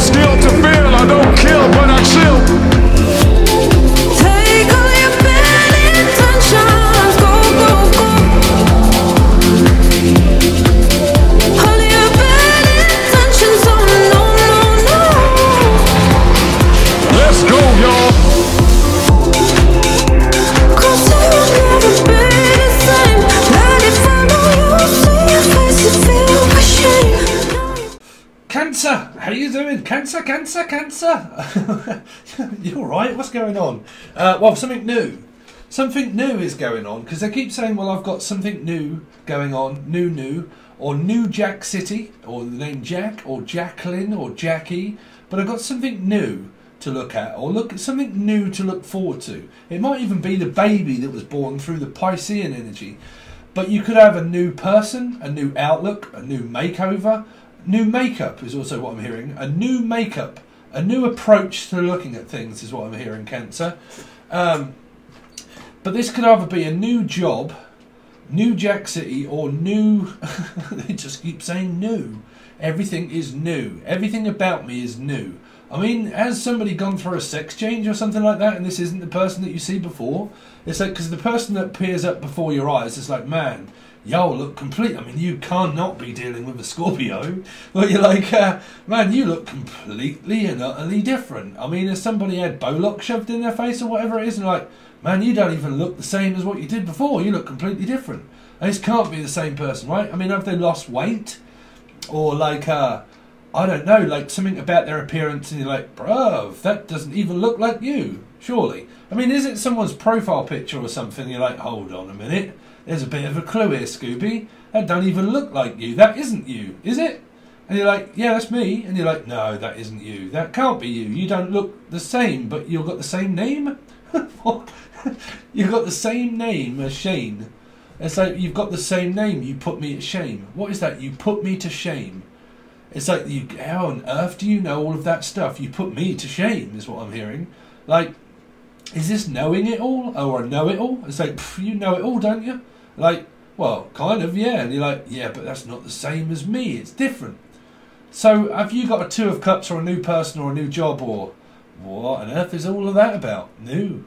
skill to feel. I don't kill, but I chill. Take all your bad intentions, go, go, go. All your bad intentions, oh no, no, no. Let's go, y'all. 'Cause it will never be the same. Let it follow you, see your face, you feel ashamed. Cancer, how you doing? Cancer, cancer, cancer. You all right? What's going on? Well, something new. Something new is going on because they keep saying, well, I've got something new going on, new, or New Jack City, or the name Jack, or Jacqueline, or Jackie. But I've got something new to look at, or look at something new to look forward to. It might even be the baby that was born through the Piscean energy. But you could have a new person, a new outlook, a new makeover. New makeup is also what I'm hearing. A new makeup, a new approach to looking at things is what I'm hearing, Cancer. But this could either be a new job, New Jack City, or new... They just keep saying new. Everything is new. Everything about me is new. I mean, has somebody gone through a sex change or something like that and this isn't the person that you see before? It's like, because the person that appears up before your eyes is like, man... Yo, look complete. I mean, you cannot be dealing with a Scorpio. But you're like, man, you look completely and utterly different. I mean, if somebody had Bollock shoved in their face or whatever it is, and like, man, you don't even look the same as what you did before. You look completely different. And this can't be the same person, right? I mean, have they lost weight? Or like, I don't know, like something about their appearance and you're like, bruv, that doesn't even look like you, surely. I mean, is it someone's profile picture or something? You're like, hold on a minute. There's a bit of a clue here, Scooby. That don't even look like you. That isn't you, is it? And you're like, yeah, that's me. And you're like, no, that isn't you. That can't be you. You don't look the same, but you've got the same name? What? You've got the same name as Shane. It's like, you've got the same name. You put me at shame. What is that? You put me to shame. It's like, how on earth do you know all of that stuff? You put me to shame, is what I'm hearing. Like, is this knowing it all? Or a know-it-all? It's like, you know it all, don't you? Like, well, kind of, yeah. And you're like, yeah, but that's not the same as me. It's different. So have you got a Two of Cups or a new person or a new job or what on earth is all of that about? New.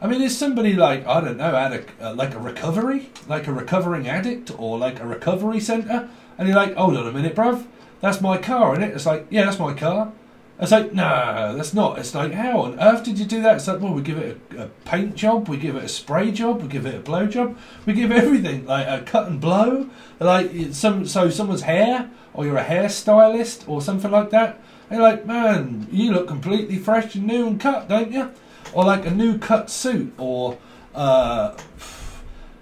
I mean, is somebody like, I don't know, had like a recovery? Like a recovering addict or like a recovery centre? And you're like, hold on a minute, bruv. That's my car, isn't it? It's like, yeah, that's my car. It's like, no, that's not. It's like, how on earth did you do that? It's like, well, we give it a paint job, we give it a spray job, we give it a blow job, we give everything, like a cut and blow, like so someone's hair, or you're a hairstylist or something like that. And you're like, man, you look completely fresh and new and cut, don't you? Or like a new cut suit, or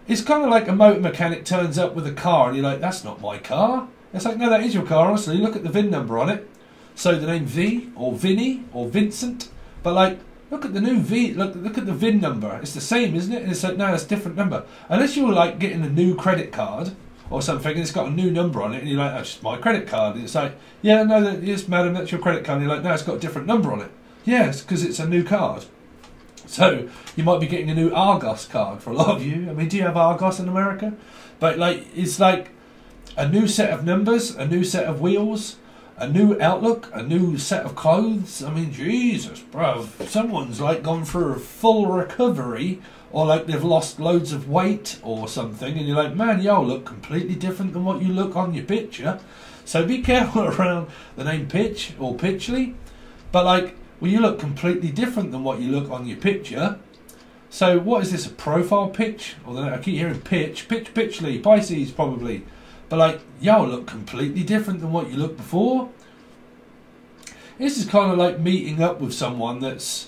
it's kind of like a motor mechanic turns up with a car and you're like, that's not my car. It's like, no, that is your car, honestly. Look at the VIN number on it. So the name V or Vinny or Vincent, but like look at the new V, look at the VIN number. It's the same, isn't it? And it's like, no, it's a different number. Unless you're like getting a new credit card or something and it's got a new number on it and you're like, that's just my credit card. And it's like, yeah, no, yes, madam, that's your credit card. And you're like, no, it's got a different number on it. Yes, because it's a new card. So you might be getting a new Argos card for a lot of you. I mean, do you have Argos in America? But like, it's like a new set of numbers, a new set of wheels, a new outlook, a new set of clothes. I mean, Jesus, bro. Someone's like gone through a full recovery, or like they've lost loads of weight or something, and you're like, man, y'all look completely different than what you look on your picture. So be careful around the name Pitch or Pitchley. But like, well, you look completely different than what you look on your picture. So what is this, a profile pitch? Or I keep hearing Pitchley, Pisces probably. But like, y'all look completely different than what you looked before. This is kind of like meeting up with someone that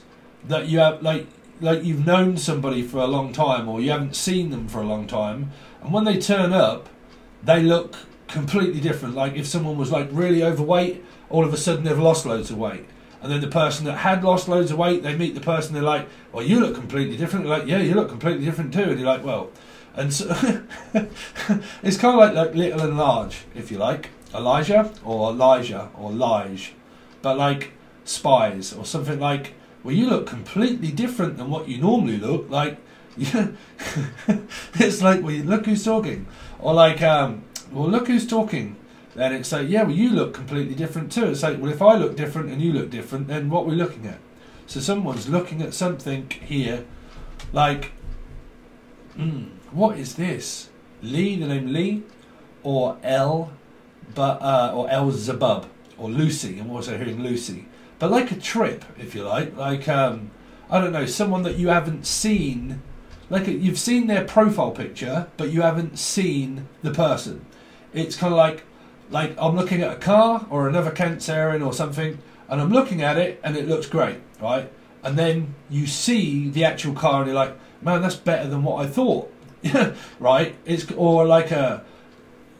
you have like you've known somebody for a long time, or you haven't seen them for a long time, and when they turn up, they look completely different. Like if someone was like really overweight, all of a sudden they've lost loads of weight. And then the person that had lost loads of weight, they meet the person, they're like, well, you look completely different. They're like, yeah, you look completely different too. And you're like, well, and so it's kind of like little and large, if you like. Elijah or Lige. But like spies or something like, well, you look completely different than what you normally look. Like, it's like, well, look who's talking. Or like, well, look who's talking. then it's like, yeah, well, you look completely different too. It's like, well, if I look different and you look different, then what are we looking at? So someone's looking at something here, like, what is this? Lee, the name Lee, or L, or El Zabub, or Lucy. I'm also hearing Lucy, but like a trip, if you like I don't know, someone that you haven't seen, like you've seen their profile picture, but you haven't seen the person. It's kind of like I'm looking at a car or another Cancerian or something, and I'm looking at it and it looks great, right? And then you see the actual car and you're like, man, that's better than what I thought, right? It's or like I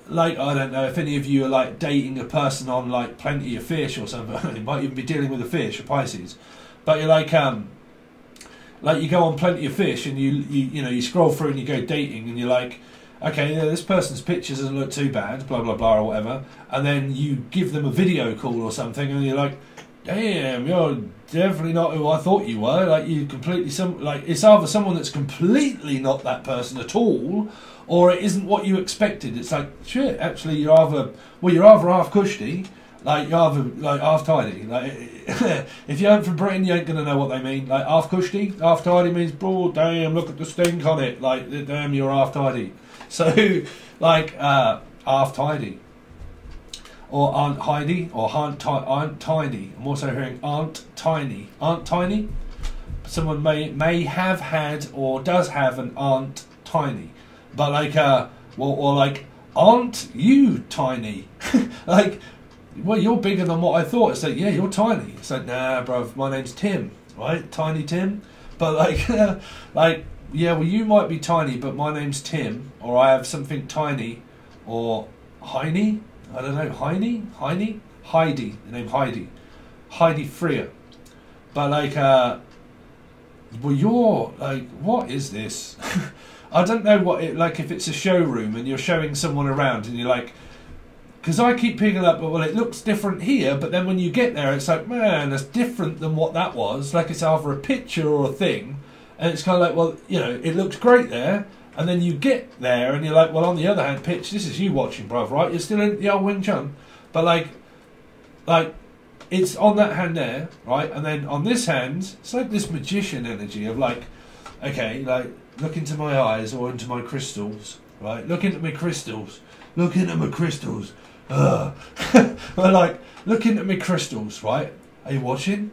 don't know if any of you are like dating a person on like Plenty of Fish or something. You might even be dealing with a fish or Pisces, but you're like you go on Plenty of Fish and you scroll through and you go dating and you're like, okay, yeah, this person's pictures doesn't look too bad, blah blah blah or whatever, and then you give them a video call or something and you're like, damn, you're definitely not who I thought you were. Like you completely it's either someone that's completely not that person at all, or it isn't what you expected. It's like, shit, actually you're either half cushy, like you're either like half tidy. Like if you ain't from Britain, you ain't gonna know what they mean. Like half cushy, half tidy means, bro, damn, look at the stink on it. Like damn, you're half tidy. So like half tidy. Or Aunt Heidi, or Aunt Tiny. I'm also hearing Aunt Tiny. Aunt Tiny? Someone may have had or does have an Aunt Tiny. But like, or like, Aren't you tiny? Like, well, you're bigger than what I thought. It's like, yeah, you're tiny. It's like, nah, bruv, my name's Tim, right? Tiny Tim. But like, like, yeah, well, you might be tiny, but my name's Tim, or I have something tiny, or Heine. I don't know, Heidi, the name Heidi Freer. But like, well, you're like, what is this? I don't know what it, like, if it's a showroom and you're showing someone around and you're like, because I keep picking up, well, it looks different here, but then when you get there, it's like, man, that's different than what that was. Like, it's either a picture or a thing, and it's kind of like, well, you know, it looks great there. And then you get there and you're like, well, on the other hand, Pitch, this is you watching, bruv, right? You're still in the old Wing Chun. But like, it's on that hand there, right? And then on this hand, it's like this magician energy of like, okay, like, look into my eyes or into my crystals, right? Look into my crystals. Look into my crystals. But like, look into my crystals, right? Are you watching?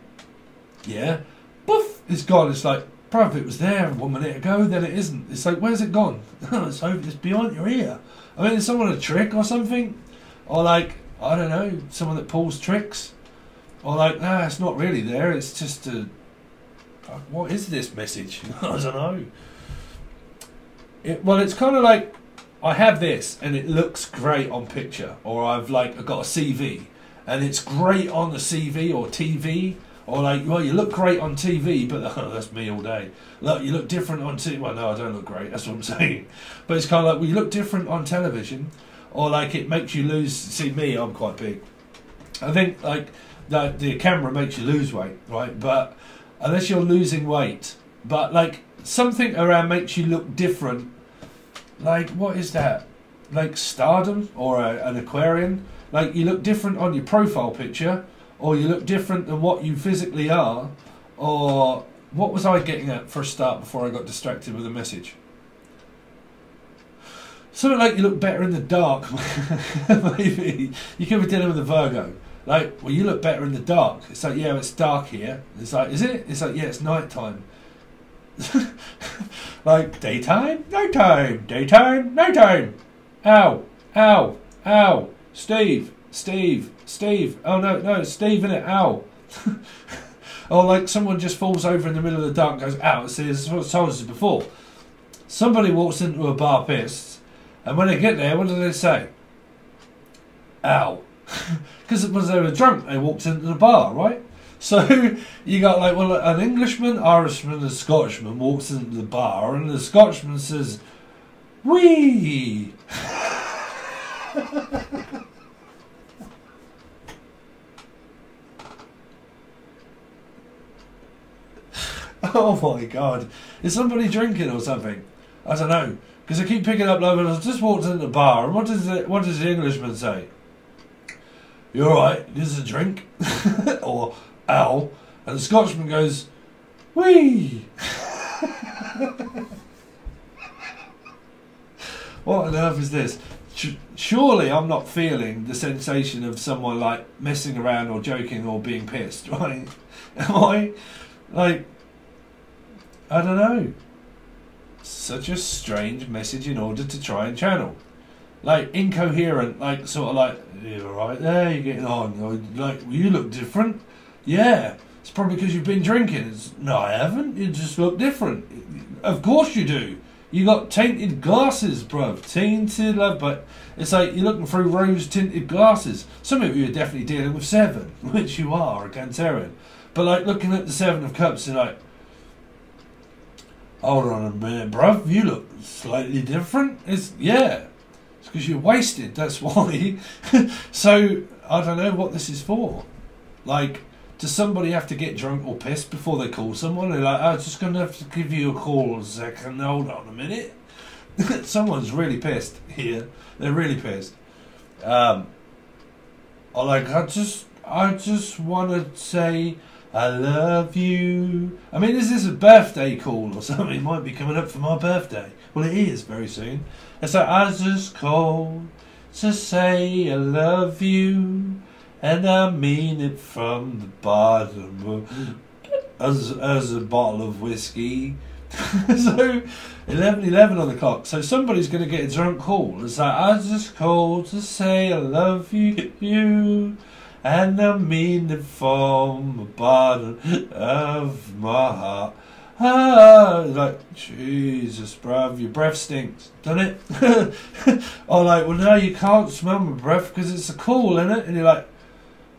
Yeah. Poof, it's gone. It's like, bruv, it was there 1 minute ago, then it isn't. It's like, where's it gone? It's over, it's behind your ear. I mean, is someone a trick or something? Or like, I don't know, someone that pulls tricks? Or like, nah, it's not really there, it's just a... What is this message? I don't know. Well, it's kind of like, I have this, and it looks great on picture. Or I've got a CV, and it's great on the CV or TV. Or like, well, you look great on TV, but that's me all day. Look, you look different on TV. Well, no, I don't look great. That's what I'm saying. But it's kind of like, well, you look different on television, or like it makes you lose. See me, I'm quite big. I think like the camera makes you lose weight, right? But unless you're losing weight, but like something around makes you look different. Like, what is that? Like stardom or an aquarium? Like you look different on your profile picture. Or you look different than what you physically are, or what was I getting at for a start before I got distracted with a message? Something like you look better in the dark. Maybe you could be dealing with a Virgo. Like, well, you look better in the dark. It's like, yeah, it's dark here. It's like, is it? It's like, yeah, it's night time. Like daytime, nighttime, daytime, nighttime. Ow, ow, ow, Steve. Oh no, it's Steve, innit? Ow. Or like someone just falls over in the middle of the dark and goes, ow. See, this is what I told us before. Somebody walks into a bar pissed, and when they get there, what do they say? Ow. Because it was they were drunk, they walked into the bar, right? So you got like, well, an Englishman, Irishman, and a Scotsman walks into the bar, and the Scotsman says, wee. Oh my god. Is somebody drinking or something? I don't know. Because I keep picking up like, I just walked into the bar, and what does the Englishman say? you alright? This is a drink? Or, ow. And the Scotsman goes, wee! What on earth is this? Surely I'm not feeling the sensation of someone like messing around or joking or being pissed, right? Am I? Like, I don't know. Such a strange message in order to try and channel. Like, incoherent, like, sort of like, you're alright there, you're getting on. Or, like, well, you look different. Yeah, it's probably because you've been drinking. No, I haven't. You just look different. Of course you do. You got tainted glasses, bruv. Tainted, love, but it's like you're looking through rose-tinted glasses. Some of you are definitely dealing with 7, which you are, a Cancerian. But like looking at the 7 of Cups and like, hold on a minute, bruv, you look slightly different. It's because you're wasted. That's why. So I don't know what this is for. Like, does somebody have to get drunk or pissed before they call someone? They're like, I'm just going to have to give you a call a second. Hold on a minute. Someone's really pissed here. They're really pissed. I just want to say I love you. I mean, is this a birthday call or something? It might be coming up for my birthday. Well, it is very soon. It's like, I just called to say I love you. And I mean it from the bottom as a bottle of whiskey. So 11:11 on the clock. So somebody's going to get a drunk call. It's like, I just called to say I love you. And I mean it from the bottom of my heart. Like, Jesus, bruv, your breath stinks, doesn't it? Oh, like, well, no, you can't smell my breath because it's a call, innit? And you're like,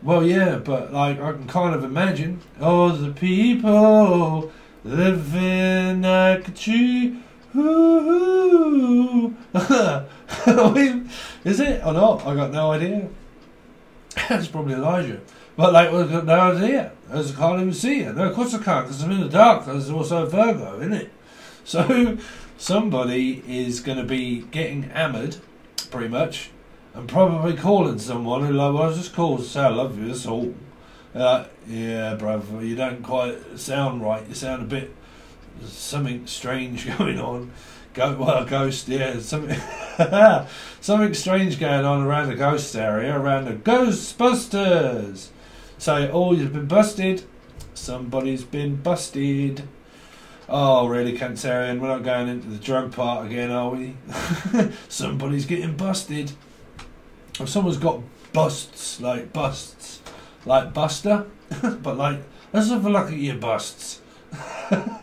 well, yeah, but like I can kind of imagine all the people living like a tree. Ooh. I mean, is it or not? I got no idea. That's probably Elijah. But like, I've got no idea. I can't even see it. No, of course I can't, because I'm in the dark. There's also a Virgo, isn't it? So somebody is going to be getting hammered, pretty much. I'm probably calling someone who like, well, I just called to say I love you, that's all. Yeah, brother, you don't quite sound right. You sound a bit, something strange going on. Ghost, yeah, something, something strange going on around the ghost area, around the Ghostbusters. So, oh, you've been busted. Somebody's been busted. Oh, really, Cancerian? We're not going into the drug part again, are we? Somebody's getting busted. If someone's got busts like Buster, but like, let's have a look at your busts. There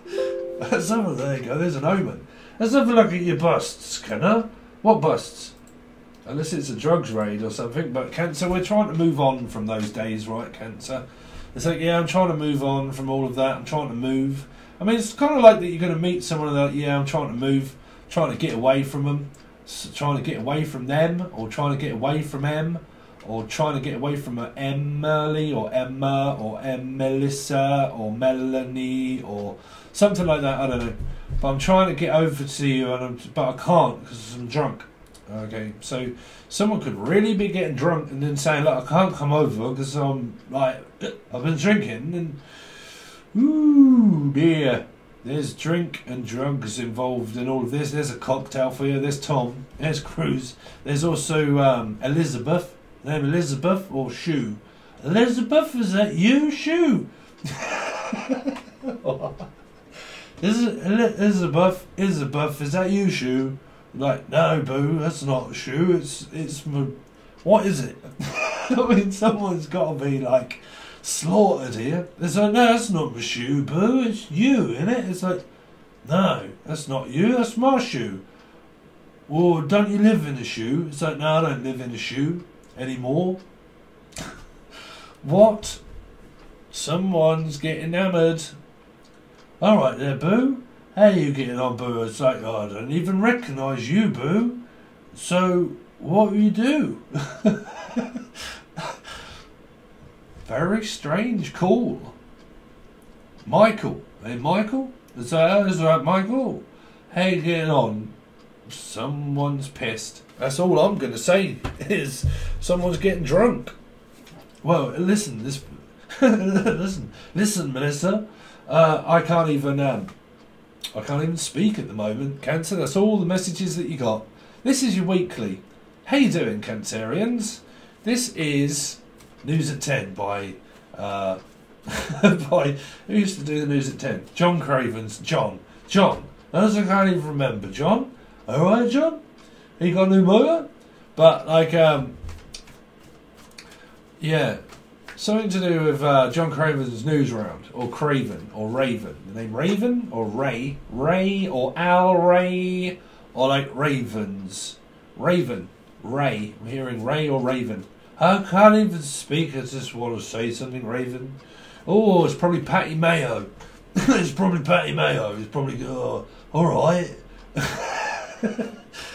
you go, there's an omen. Let's have a look at your busts, Kenner. What busts? Unless it's a drugs raid or something, but Cancer, we're trying to move on from those days, right, Cancer? It's like, yeah, I'm trying to move on from all of that, I'm trying to move. I mean, it's kind of like that you're going to meet someone and they're like, yeah, I'm trying to move, trying to get away from them. Trying to get away from them, or trying to get away from M, or trying to get away from Emily, or Emma, or Melissa, or Melanie, or something like that. I don't know. But I'm trying to get over to you, but I can't because I'm drunk. Okay, so someone could really be getting drunk and then saying, look, I can't come over because I'm like, I've been drinking, and ooh dear. There's drink and drugs involved in all of this. There's a cocktail for you. There's Tom. There's Cruz. There's also Elizabeth. Name Elizabeth or Shoe. Elizabeth, is that you, Shoe? Elizabeth, is that you, Shoe? Like, no, boo, that's not Shoe. It's what is it? I mean, someone's got to be like slaughtered here. It's like, no, that's not my shoe, boo, it's you, innit? It's like, no, that's not you, that's my shoe. Well, don't you live in a shoe? It's like, no, I don't live in a shoe anymore. What? Someone's getting hammered. Alright there, boo. How are you getting on, boo? It's like, oh, I don't even recognise you, boo. So, what do you do? Very strange call. Michael. Hey, Michael? Is that Michael? How you getting on? Someone's pissed. That's all I'm going to say is someone's getting drunk. Well, listen, this, listen, Melissa. I can't even speak at the moment, Cancer. That's all the messages that you got. This is your weekly. How you doing, Cancerians? This is News at 10 by by who used to do the News at 10? John Craven's John. I can't even remember. John? Alright, John? He got a new motor? But like yeah. Something to do with John Craven's News Round, or Craven, or Raven. The name Raven, or Ray, or Al Ray, or like Ravens. Raven, Ray. I'm hearing Ray or Raven. I can't even speak, I just want to say something, Raven. Oh, it's probably Patty Mayo. It's probably Patty Mayo. It's probably, alright.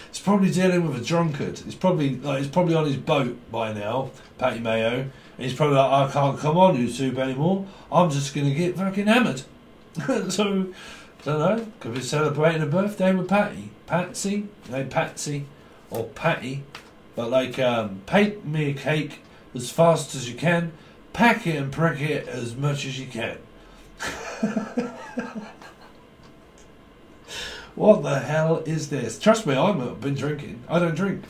It's probably dealing with a drunkard. It's probably on his boat by now, Patty Mayo. And he's probably like, I can't come on YouTube anymore. I'm just going to get fucking hammered. So, I don't know. Could be celebrating a birthday with Patty. Patsy? No, Patsy. Or Patty. But like, bake me a cake as fast as you can. Pack it and prick it as much as you can. What the hell is this? Trust me, I've been drinking. I don't drink.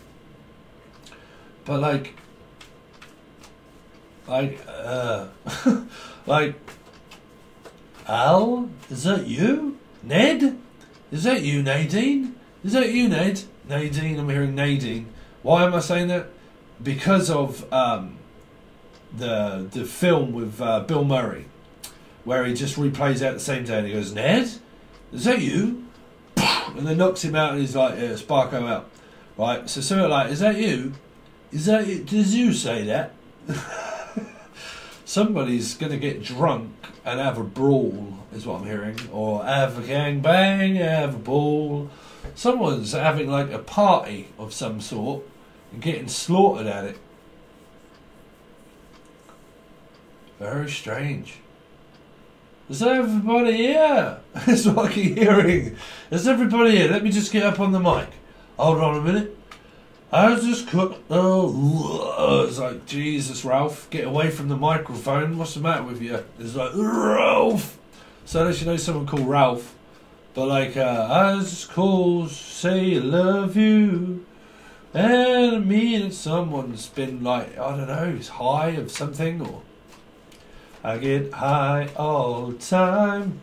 But like, like, Al? Is that you? Ned? Is that you, Nadine? Is that you, Ned? Nadine, I'm hearing Nadine. Why am I saying that? Because of the film with Bill Murray, where he just replays out the same day and he goes, Ned? Is that you? And then knocks him out and he's like, yeah, Sparko out. Right, so something like, is that you? Is that it? Does you say that? Somebody's going to get drunk and have a brawl, is what I'm hearing. Or have a gangbang, have a ball. Someone's having like a party of some sort and getting slaughtered at it. Very strange. Is everybody here? That's what I keep hearing. Is everybody here? Let me just get up on the mic. Hold on a minute. I was just cooked. Oh, it's like, Jesus, Ralph, get away from the microphone. What's the matter with you? It's like, Ralph. So unless you know someone called Ralph. But like, I was just called, say I love you. And I mean, someone's been like, I don't know, it's high of something, or I get high all the time.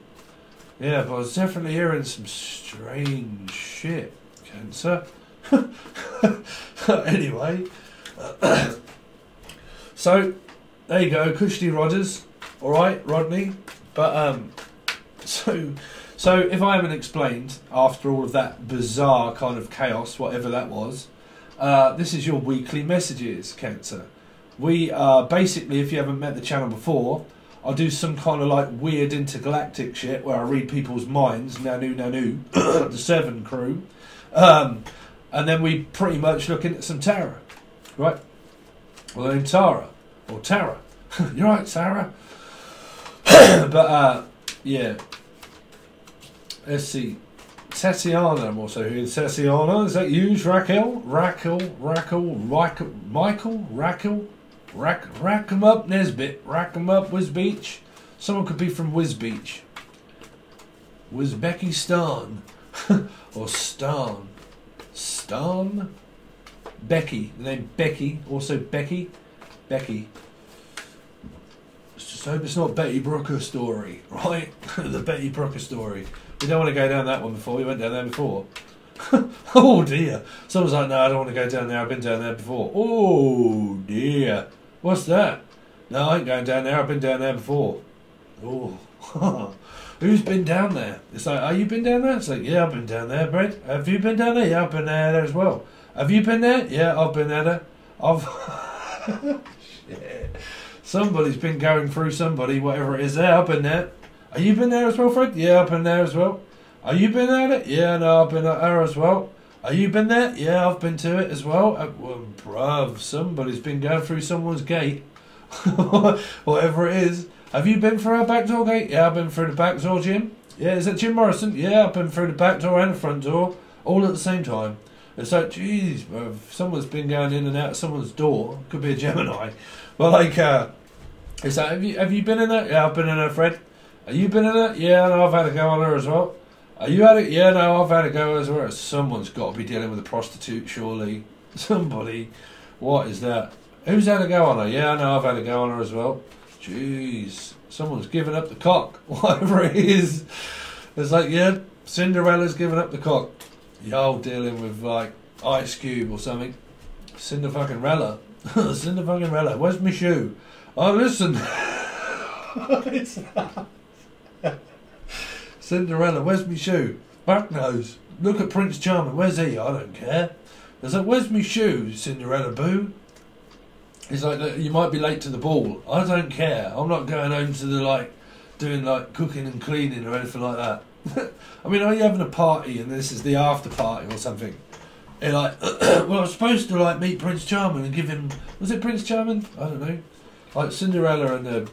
Yeah, but I was definitely hearing some strange shit, Cancer. Anyway, so there you go, cushy Rodders. All right, Rodney. But so if I haven't explained after all of that bizarre kind of chaos, whatever that was, this is your weekly messages, Cancer. We basically, if you haven't met the channel before, I do some kind of like weird intergalactic shit where I read people's minds, nanu, the Seven crew. And then we pretty much look into some tarot, right? Well, named Tara, or Tara. You're right, Tara. But, yeah. Let's see. Tatiana, I'm also hearing Tatiana. Is that you, Raquel? Rack 'em up, Nesbit. Rack 'em up, Wisbeach. Someone could be from Wisbeach. Uzbekistan. Or Stan. Stan? Becky. The name Becky. Also Becky. Becky. Let's just hope it's not Betty Brooker story, right? The Betty Brooker story. We don't want to go down that one before. We went down there before. Oh dear. Someone's like, no, I don't want to go down there. I've been down there before. Oh dear. What's that? No, I ain't going down there. I've been down there before. Oh. Who's been down there? It's like, oh, you been down there? It's like, yeah, I've been down there, Brett. Have you been down there? Yeah, I've been there as well. Have you been there? Yeah, I've been there. Shit. Somebody's been going through somebody, whatever it is there. I've been there. Are you been there as well, Fred? Yeah, I've been there as well. Are you been there? Yeah, no, I've been there as well. Are you been there? Yeah, I've been to it as well. Well, bruv, somebody's been going through someone's gate. Whatever it is. Have you been through our back door gate? Yeah, I've been through the back door, Jim. Yeah, is that Jim Morrison? Yeah, I've been through the back door and the front door, all at the same time. It's like, geez, bro, if someone's been going in and out of someone's door, could be a Gemini. But like, it's like, have you been in it? Yeah, I've been in it, Fred. Have you been in it? Yeah, no, I've had a go on her as well. Are you had it? Yeah, no, I've had a go as well. Someone's got to be dealing with a prostitute, surely. Somebody. What is that? Who's had a go on her? Yeah, no, I've had a go on her as well. Jeez. Someone's given up the cock. Whatever it is. It's like, yeah, Cinderella's given up the cock. Y'all dealing with, like, Ice Cube or something. Cinder-fucking-rella. Cinder-fucking-rella. Where's my shoe? Oh, listen. Cinderella, where's my shoe? Buck knows. Look at Prince Charming. Where's he? I don't care. It's like, where's my shoe, Cinderella boo? It's like, you might be late to the ball. I don't care. I'm not going home to the, like, doing, like, cooking and cleaning or anything like that. I mean, are you having a party and this is the after party or something? You're like, well, I was supposed to, like, meet Prince Charming and give him... Was it Prince Charming? I don't know. Like, Cinderella and the,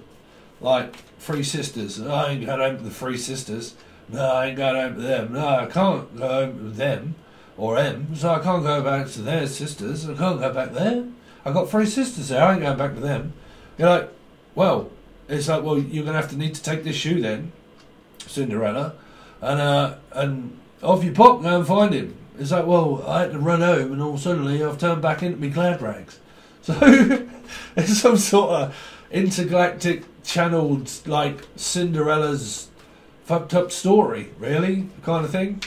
like, three sisters. I ain't going home to the three sisters. No, I ain't going home to them. No, I can't go home to them. Or them. So I can't go back to their sisters. I can't go back there. I've got three sisters there. I ain't going back to them. You're like, well, it's like, well, you're going to need to take this shoe then, Cinderella, and off you pop, go and find him. It's like, well, I had to run home and all suddenly I've turned back into me glad rags. So it's some sort of intergalactic channeled, like, Cinderella's fucked up story, really, kind of thing.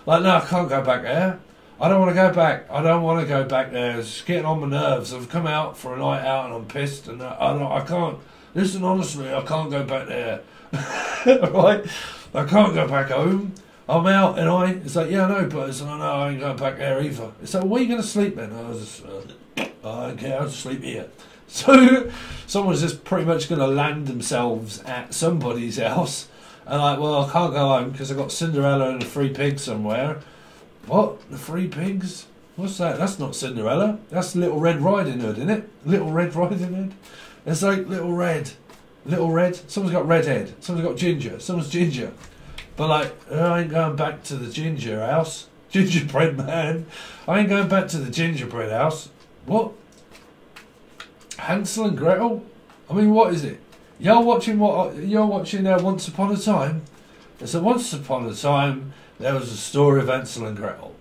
Like, no, I can't go back there. I don't want to go back. I don't want to go back there. It's getting on my nerves. I've come out for a night out and I'm pissed and I can't. Listen, honestly, I can't go back there. Right? I can't go back home. I'm out and it's like, yeah, I know, but it's like, no, I ain't going back there either. It's like, where are you going to sleep then? I don't care, I'll just sleep here. So someone's just pretty much going to land themselves at somebody's house. And like, well, I can't go home because I've got Cinderella and the three pigs somewhere. What? The three pigs? What's that? That's not Cinderella. That's Little Red Riding Hood, isn't it? Little Red Riding Hood. It's like Little Red. Little Red. Someone's got redhead. Someone's got ginger. Someone's ginger. But like, I ain't going back to the ginger house. Gingerbread man. I ain't going back to the gingerbread house. What? Hansel and Gretel? I mean, what is it? You're watching what? You're watching Once Upon a Time. It's a Once Upon a Time. There was a story of Hansel and Gretel.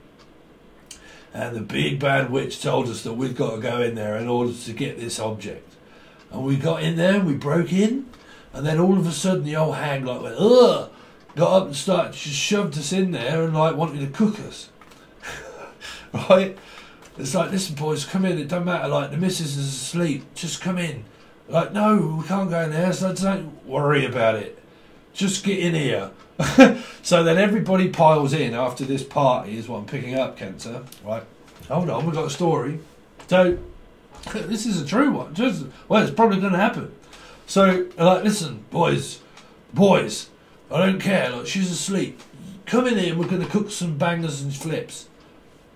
And the big bad witch told us that we've got to go in there in order to get this object. And we got in there and we broke in. And then all of a sudden the old hag like went, ugh! Got up and started, just shoved us in there and like wanted to cook us. Right? It's like, listen boys, come in, it doesn't matter, like the missus is asleep, just come in. Like, no, we can't go in there, so don't worry about it. Just get in here. So then everybody piles in after this party is what I'm picking up, Kenta. Right, hold on, we've got a story. So, this is a true one. Well, it's probably going to happen. So, like, listen, boys, I don't care, like, she's asleep. Come in here and we're going to cook some bangers and flips.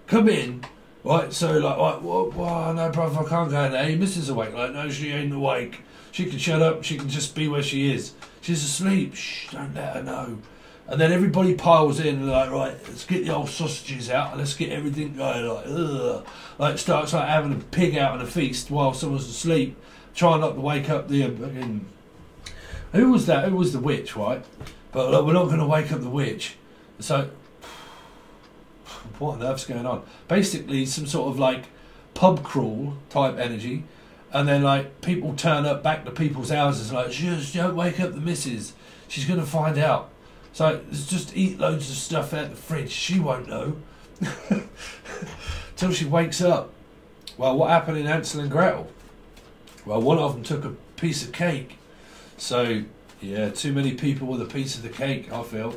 Come in. Right, so like, well, no, bruv, I can't go in there. Your missus awake. Like, no, she ain't awake. She can shut up. She can just be where she is. She's asleep. Shh, don't let her know. And then everybody piles in and like, right, let's get the old sausages out and let's get everything going. Like, ugh. Like, starts like having a pig out on a feast while someone's asleep, trying not to wake up the. Who was that? Who was the witch, right? But like, we're not going to wake up the witch. So. What on earth's going on? Basically, some sort of like pub crawl type energy, and then like people turn up back to people's houses like, just don't wake up the missus. She's gonna find out. So just eat loads of stuff out the fridge. She won't know till she wakes up. Well, what happened in Hansel and Gretel? Well, one of them took a piece of cake. So yeah, too many people with a piece of the cake. I feel.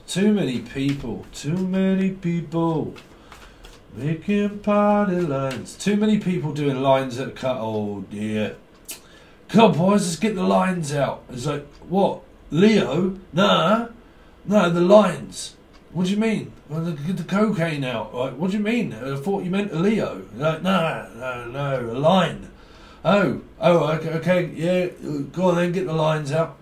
Too many people making party lines. Too many people doing lines at the cut. Oh dear. Come on boys, let's get the lines out. It's like, what? Leo? Nah. No, the lines. What do you mean? Well, get the cocaine out. Like, what do you mean? I thought you meant a Leo. Like, no, a line. Oh, okay, yeah, go on then, get the lines out.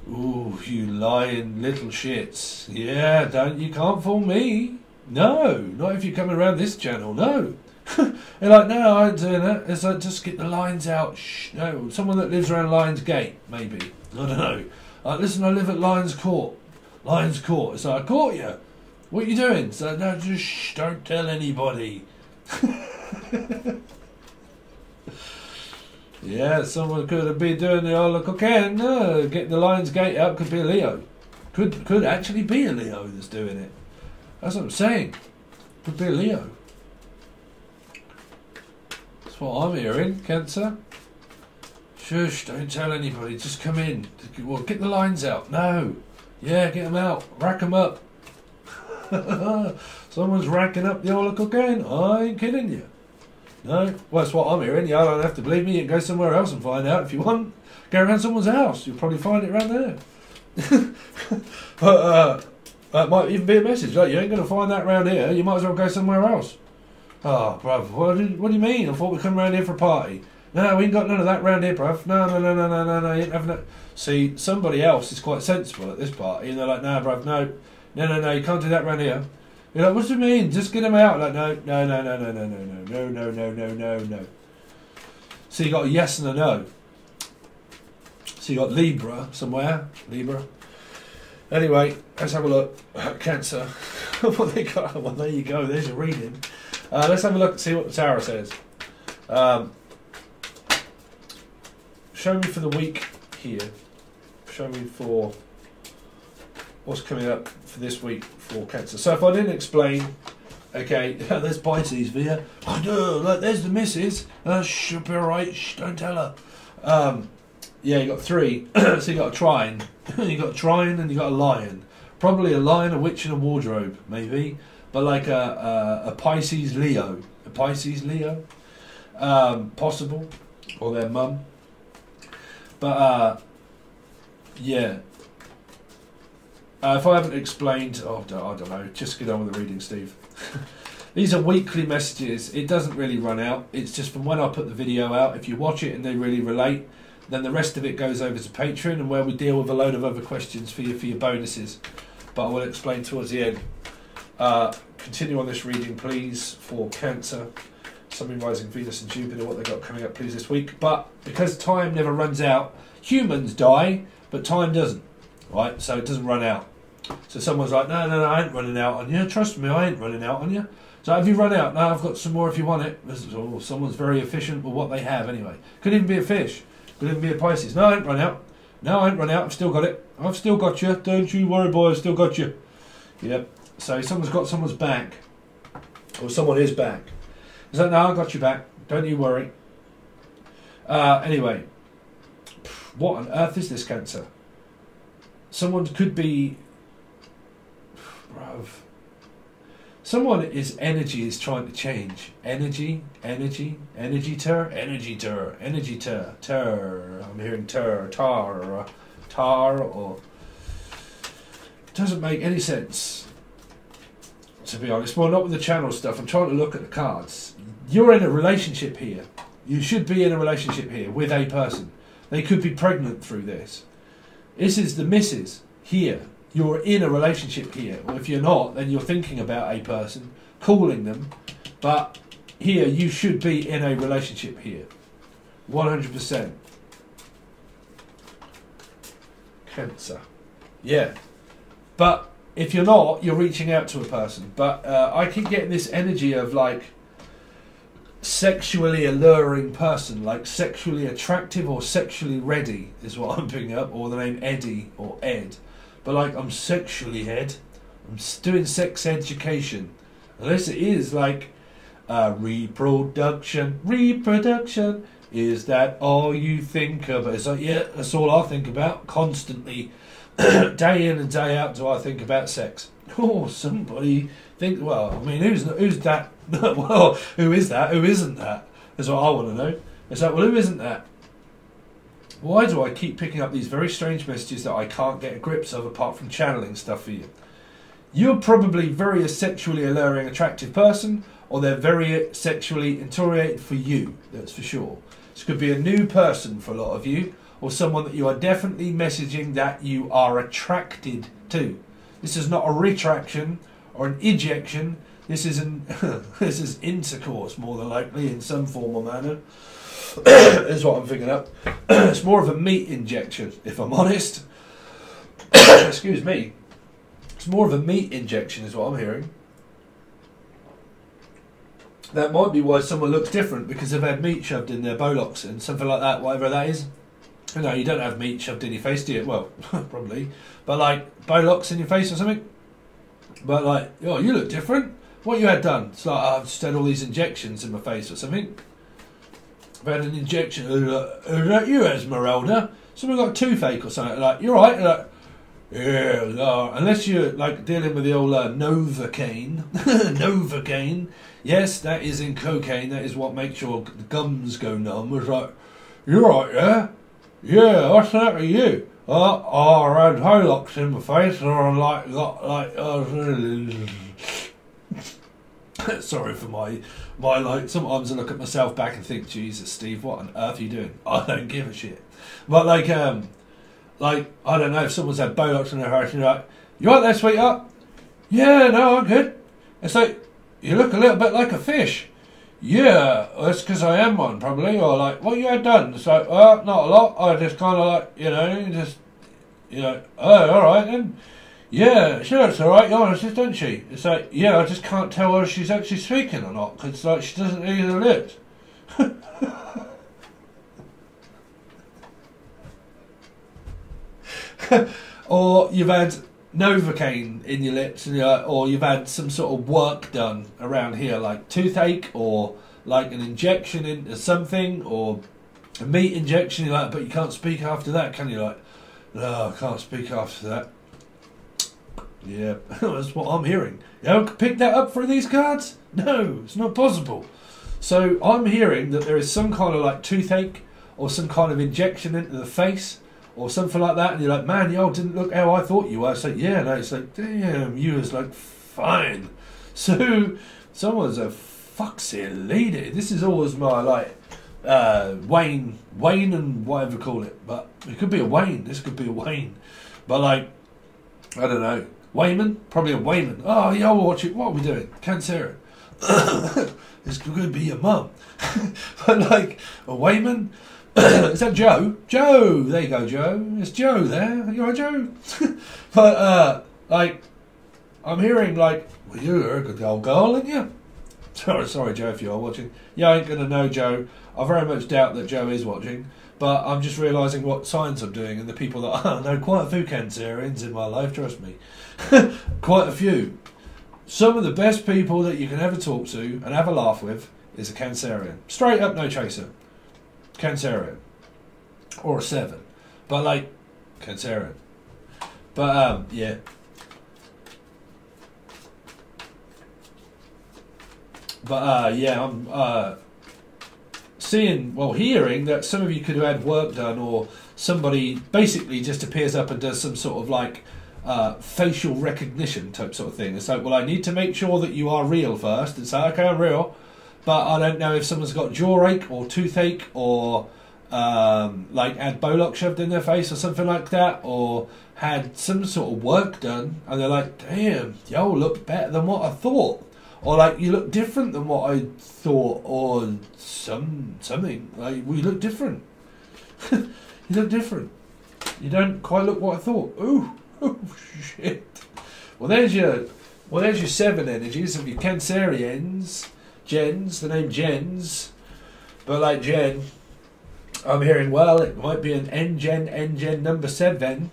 Ooh, you lying little shits. Yeah, you can't fool me. No, not if you're coming around this channel, no. They're like, no, I ain't doing that. It's like, just get the lines out. Shh, no, someone that lives around Lions Gate, maybe. I don't know. Listen, I live at Lions Court. Lions Court. It's like, I caught you. What are you doing? So, no, just shh, don't tell anybody. Yeah, someone could be doing the old cocaine. No, getting the Lions Gate out could be a Leo. Could actually be a Leo that's doing it. That's what I'm saying. Could be a Leo. That's what I'm hearing, Cancer. Shush, don't tell anybody. Just come in. Well, get the lines out. No. Yeah, get them out. Rack them up. Someone's racking up the old cocaine. I ain't kidding you. No. Well, that's what I'm hearing. You don't have to believe me. You can go somewhere else and find out if you want. Go around someone's house. You'll probably find it around there. But that might even be a message. Like, you ain't going to find that around here. You might as well go somewhere else. Oh, bruv. What do you mean? I thought we'd come around here for a party. No, we ain't got none of that round here, bruv. No. You ain't having that. See, somebody else is quite sensible at this party, and they're like, no, bruv, no, you can't do that round here. You're like, what do you mean? Just get them out. Like, no. So you got a yes and a no. So you got Libra somewhere. Libra. Anyway, let's have a look at Cancer. What they got? Well, there you go. There's your reading. Let's have a look and see what the Tarot says. Show me for the week here. Show me for what's coming up for this week for Cancer. So if I didn't explain, okay, there's Pisces for you. I know, like, there's the missus. She'll be alright. Shh, don't tell her. Yeah, you got three. So you got a trine. You got a trine and you got a lion. Probably a lion, a witch, and a wardrobe, maybe. But like a Pisces Leo. A Pisces Leo. Possible. Or their mum. But, yeah. If I haven't explained, I don't know, just get on with the reading, Steve. These are weekly messages. It doesn't really run out. It's just from when I put the video out. If you watch it and they really relate, then the rest of it goes over to Patron, and where we deal with a load of other questions for your bonuses. But I will explain towards the end. Continue on this reading, please, for Cancer. Sun, Moon, Rising, Venus and Jupiter, what they got coming up, please, this week. But because time never runs out, humans die, but time doesn't. Right, so it doesn't run out. So someone's like, no, I ain't running out on you. Trust me, I ain't running out on you. So have you run out? No, I've got some more if you want it. Someone's very efficient with what they have anyway. Could even be a fish. Could even be a Pisces. No, I ain't run out. No, I ain't run out. I've still got it. I've still got you. Don't you worry, boy. I've still got you. Yep. So someone's got someone's back. Or someone is back. He's like, no, I got you back. Don't you worry. Anyway. What on earth is this, Cancer? Someone could be... Bruv. Someone is energy is trying to change. Energy. I'm hearing tar, or... It doesn't make any sense, to be honest. Well, not with the channel stuff. I'm trying to look at the cards. You're in a relationship here. You should be in a relationship here with a person. They could be pregnant through this. This is the missus here. You're in a relationship here. Or if you're not, then you're thinking about a person, calling them. But here, you should be in a relationship here. 100%. Cancer. Yeah. But if you're not, you're reaching out to a person. But I keep getting this energy of like sexually alluring person, like sexually attractive or sexually ready is what I'm picking up, or the name Eddie or Ed. But like, I'm sexually Ed. I'm doing sex education. Unless it is like reproduction. Reproduction. Is that all you think of? It's like, yeah, that's all I think about constantly. Day in and day out do I think about sex. Oh, somebody think, well, I mean, who's that? Well, who is that? Who isn't that? That's what I want to know. It's like, well, who isn't that? Why do I keep picking up these very strange messages that I can't get a grips of apart from channeling stuff for you? You're probably very sexually alluring, attractive person, or they're very sexually infuriated for you, that's for sure. This could be a new person for a lot of you, or someone that you are definitely messaging that you are attracted to. This is not a retraction or an ejection. This is this is intercourse, more than likely, in some form or manner. Is what I'm picking up. It's more of a meat injection, if I'm honest. Excuse me. It's more of a meat injection, is what I'm hearing. That might be why someone looks different, because they've had meat shoved in their bollocks and something like that, whatever that is. No, you don't have meat shoved in your face, do you? Well, probably. But like, bollocks in your face or something? But like, oh, you look different. What you had done? It's like, I've just had all these injections in my face or something. I've had an injection. Is that you, Esmeralda? Someone got a toothache or something. Like, you're right. Like, yeah, no. Unless you're like dealing with the old Novocaine. Novocaine. Yes, that is in cocaine. That is what makes your gums go numb. It's like, you're right, yeah? Yeah, what's that to you? I had Hilux in my face, or I like got like. Sorry for my like. Sometimes I look at myself back and think, Jesus, Steve, what on earth are you doing? I don't give a shit. But like I don't know, if someone's had Botox in their face, and you're like, you want that, sweetheart? Yeah, no, I'm good. It's like, you look a little bit like a fish. Yeah, that's because I am one, probably. Or like, what you had done? It's like, not a lot. I just kind of like, oh, all right then. Yeah, she looks all right, honest, doesn't she? It's like, yeah, I just can't tell whether she's actually speaking or not, because like she doesn't read her lips. Or you've had Novocaine in your lips, and or you've had some sort of work done around here, like toothache, or like an injection into something, or a meat injection. You're like, but you can't speak after that, can you? Like, no, I can't speak after that. Yeah, that's what I'm hearing. You don't pick that up for these cards? No, it's not possible. So I'm hearing that there is some kind of like toothache, or some kind of injection into the face, or something like that, and you're like, man, you didn't look how I thought you were. It's like, yeah, no, it's like, damn, you was like, fine. So, someone's a foxy lady. This is always my, like, Wayne and whatever you call it. But it could be a Wayne. This could be a Wayne. But, like, I don't know. Wayman? Probably a Wayman. Oh, yeah, we'll watch it. What are we doing? Cancer. This could be your mum. But, like, a Wayman? Is that Joe? Joe! There you go, Joe. It's Joe there. You alright, Joe? But, like, I'm hearing, like, well, you're a good old girl, aren't you? Sorry, Joe, if you are watching. Yeah, I ain't going to know Joe. I very much doubt that Joe is watching. But I'm just realising what signs I'm doing, and the people that I know, quite a few Cancerians in my life, trust me. Quite a few. Some of the best people that you can ever talk to and have a laugh with is a Cancerian. Straight up, no chaser. Cancerian. Or a 7. But like, Cancerian. But, yeah. But, yeah, I'm, hearing that some of you could have had work done, or somebody basically just appears up and does some sort of like facial recognition type sort of thing. It's like, well, I need to make sure that you are real first. It's like, okay, I'm real, but I don't know if someone's got jaw ache or toothache, or like had Botox shoved in their face or something like that, or had some sort of work done, and they're like, damn, you look better than what I thought. Or like, you look different than what I thought, or something. Like, well, you look different. You look different. You don't quite look what I thought. Ooh, oh shit. Well, there's your 7 energies of your Cancerians, Gens. The name Gens, but like Jen, I'm hearing. Well, it might be an N-Gen number 7.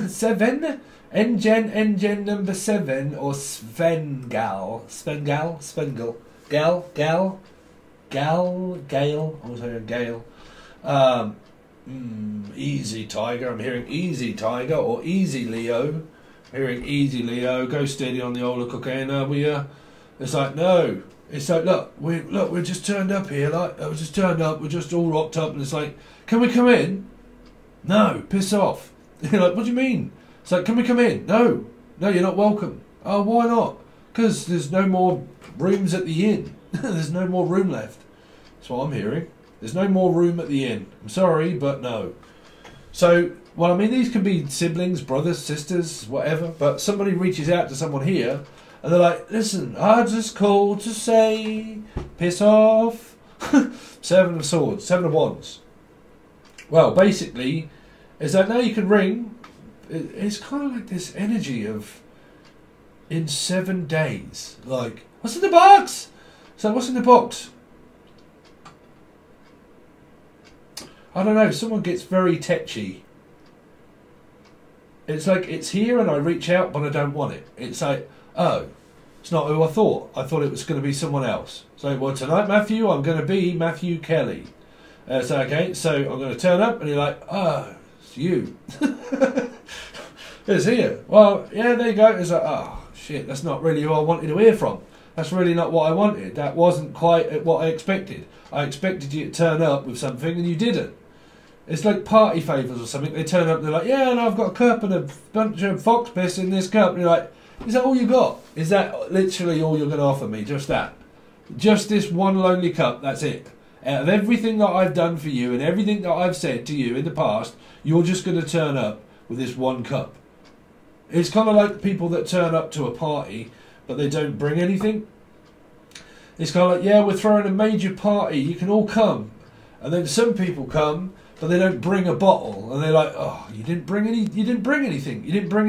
7. N-Gen number 7, or Svengal. Gale. I was hearing Gale. Easy Tiger. I'm hearing Easy Tiger, or Easy Leo. I'm hearing Easy Leo. Go steady on the old cocaine. It's like, no. It's like, look, we're just turned up here. Like, we're just turned up. We're just all rocked up, and it's like, can we come in? No, piss off. You're like, what do you mean? It's like, can we come in? No, you're not welcome. Oh, why not? Because there's no more rooms at the inn. There's no more room left. That's what I'm hearing. There's no more room at the inn. I'm sorry, but no. So, well, I mean, these can be siblings, brothers, sisters, whatever. But somebody reaches out to someone here, And they're like, listen, I just called to say, piss off. Seven of Swords, Seven of Wands. Well, basically, is that now you can ring. It's kind of like this energy of in 7 days. Like, what's in the box? So what's in the box? I don't know, someone gets very tetchy. It's like, it's here and I reach out but I don't want it. It's like, oh, it's not who I thought. I thought it was going to be someone else. So, well, tonight, Matthew, I'm going to be Matthew Kelly. So, okay, so I'm going to turn up and you're like, oh, it's you. It's here. Well, yeah, there you go. It's like, oh, shit, that's not really who I wanted to hear from. That's really not what I wanted. That wasn't quite what I expected. I expected you to turn up with something and you didn't. It's like party favours or something. They turn up and they're like, yeah, and I've got a cup and a bunch of fox piss in this cup. And you're like, is that all you got? Is that literally all you're going to offer me? Just that? Just this one lonely cup, that's it? Out of everything that I've done for you and everything that I've said to you in the past, you're just going to turn up with this one cup. It's kind of like people that turn up to a party but they don't bring anything. It's kind of like, yeah, we're throwing a major party, you can all come. And then some people come but they don't bring a bottle, and they're like, oh, you didn't bring anything, you didn't bring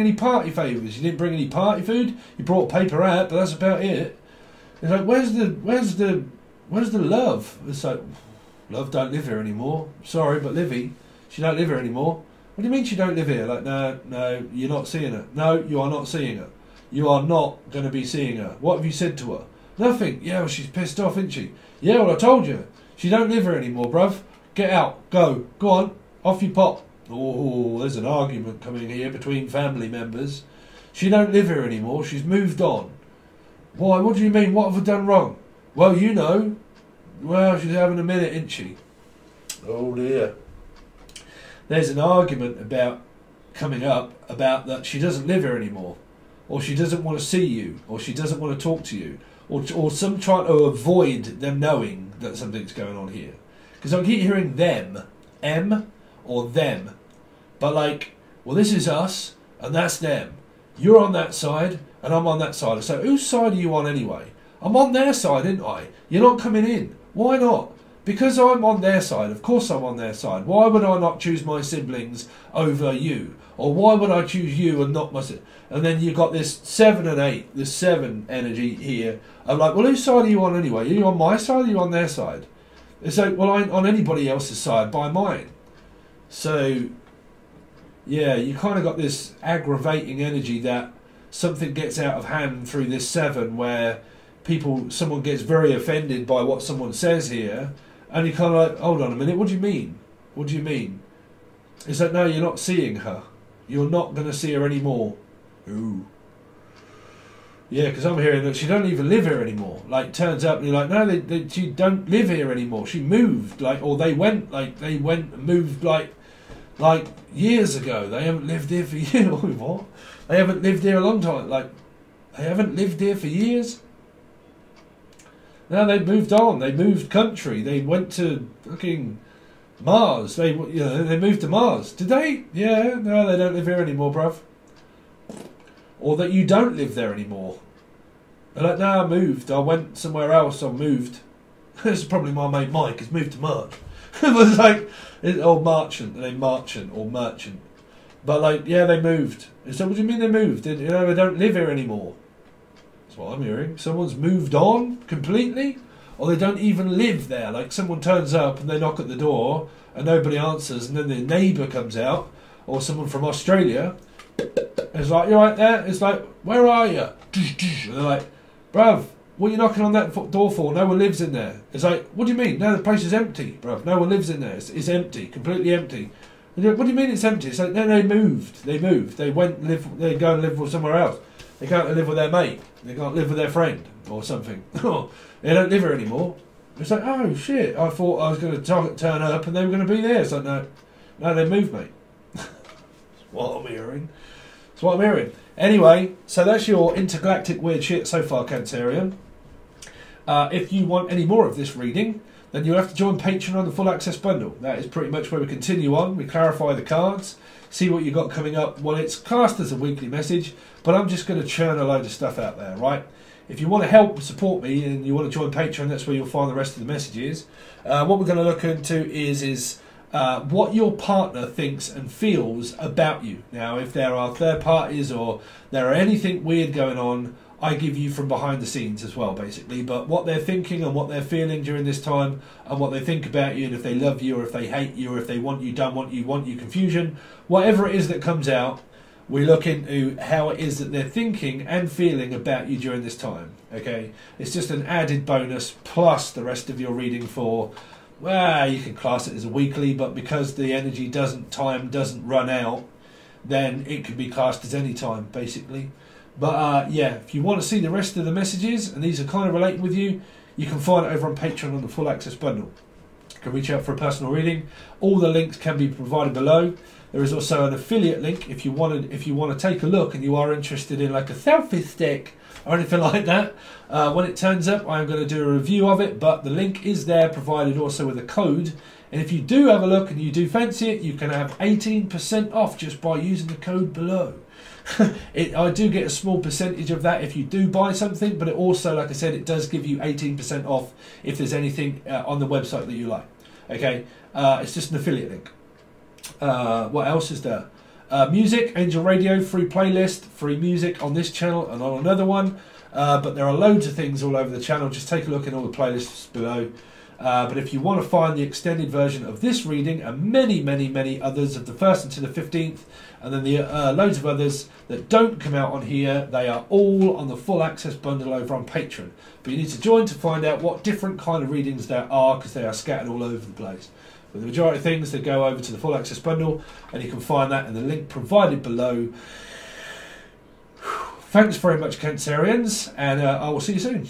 any party favours, you didn't bring any party food, you brought paper out, but that's about it. It's like, where's the love? It's like, love don't live here anymore. Sorry, but Livy, she don't live here anymore. What do you mean she don't live here? Like, no, you're not seeing her. No, you are not seeing her. You are not going to be seeing her. What have you said to her? Nothing. Yeah, well, she's pissed off, isn't she? Yeah, well, I told you. She don't live here anymore, bruv. Get out. Go. Go on. Off you pop. Oh, there's an argument coming here between family members. She don't live here anymore. She's moved on. Why? What do you mean? What have I done wrong? Well, you know. Well, she's having a minute, isn't she? Oh, dear. There's an argument about coming up about that she doesn't live here anymore, or she doesn't want to see you, or she doesn't want to talk to you, or some trying to avoid them knowing that something's going on here. Because I keep hearing them, M or them, but like, well, this is us and that's them. You're on that side and I'm on that side. So whose side are you on anyway? I'm on their side, ain't I? You're not coming in. Why not? Because I'm on their side. Of course I'm on their side. Why would I not choose my siblings over you? Or why would I choose you and not my siblings? And then you've got this 7 and 8, this 7 energy here. I'm like, well, whose side are you on anyway? Are you on my side or are you on their side? It's like, well, I ain't on anybody else's side by mine. So, yeah, you kind of got this aggravating energy that something gets out of hand through this 7 where someone gets very offended by what someone says here, and you kind of like, hold on a minute, what do you mean? What do you mean? It's like, no, you're not seeing her. You're not going to see her anymore. Ooh. Yeah, because I'm hearing that she don't even live here anymore. Like, turns up and you're like, no, she don't live here anymore. She moved, like, or they went and moved like years ago. They haven't lived here for years. What? They haven't lived here a long time. Like, they haven't lived here for years. No, they moved on. They moved country. They went to fucking Mars. They moved to Mars. Did they? Yeah. No, they don't live here anymore, bruv. Or that you don't live there anymore. They're like, no, I moved. I went somewhere else. I moved. This is probably my mate Mike. He's moved to March. It was like, or merchant. They merchant or merchant. But like, yeah, they moved. So what do you mean they moved? They don't live here anymore. That's what I'm hearing. Someone's moved on completely, or they don't even live there. Like someone turns up and they knock at the door and nobody answers, and then the neighbour comes out, or someone from Australia. It's like, you're right there. It's like, where are you? And they're like, bruv, what are you knocking on that door for? No one lives in there. It's like, what do you mean? No, the place is empty, bruv. No one lives in there. It's empty, completely empty. And what do you mean it's empty? It's like, no, they moved. They moved. They went and live. They go and live with somewhere else. They can't live with their mate. They can't live with their friend or something. They don't live here anymore. It's like, oh shit! I thought I was going to turn up and they were going to be there. It's like, no, they moved, mate. That's what I'm hearing. That's what I'm hearing. Anyway, so that's your intergalactic weird shit so far, Cancerian. If you want any more of this reading, then you'll have to join Patron on the full access bundle. That is pretty much where we continue on. We clarify the cards, see what you've got coming up. Well, it's classed as a weekly message, but I'm just going to churn a load of stuff out there, right? If you want to help and support me and you want to join Patreon, that's where you'll find the rest of the messages. What we're going to look into is what your partner thinks and feels about you. Now, if there are third parties or there are anything weird going on, I give you from behind the scenes as well, basically. But what they're thinking and what they're feeling during this time and what they think about you and if they love you or if they hate you or if they want you, don't want you, confusion, whatever it is that comes out, we look into how it is that they're thinking and feeling about you during this time. Okay, it's just an added bonus plus the rest of your reading for, well, you can class it as a weekly, but because the energy doesn't run out, then it can be classed as any time, basically. But yeah, if you want to see the rest of the messages, and these are kind of related with you, you can find it over on Patreon on the full access bundle. You can reach out for a personal reading. All the links can be provided below. There is also an affiliate link if you want to take a look and you are interested in like a selfie stick or anything like that. When it turns up, I'm going to do a review of it, but the link is there, provided also with a code. And if you do have a look and you do fancy it, you can have 18% off just by using the code below. I do get a small percentage of that if you do buy something, but it also, like I said, it does give you 18% off if there's anything on the website that you like. Okay, it's just an affiliate link. What else is there? Music, Angel Radio, free playlist, free music on this channel and on another one. But there are loads of things all over the channel. Just take a look in all the playlists below. But if you want to find the extended version of this reading and many others of the 1st until the 15th, and then the loads of others that don't come out on here, they are all on the full access bundle over on Patreon. But you need to join to find out what different kind of readings there are, because they are scattered all over the place. But the majority of things, they go over to the full access bundle, and you can find that in the link provided below. Thanks very much, Cancerians, and I will see you soon.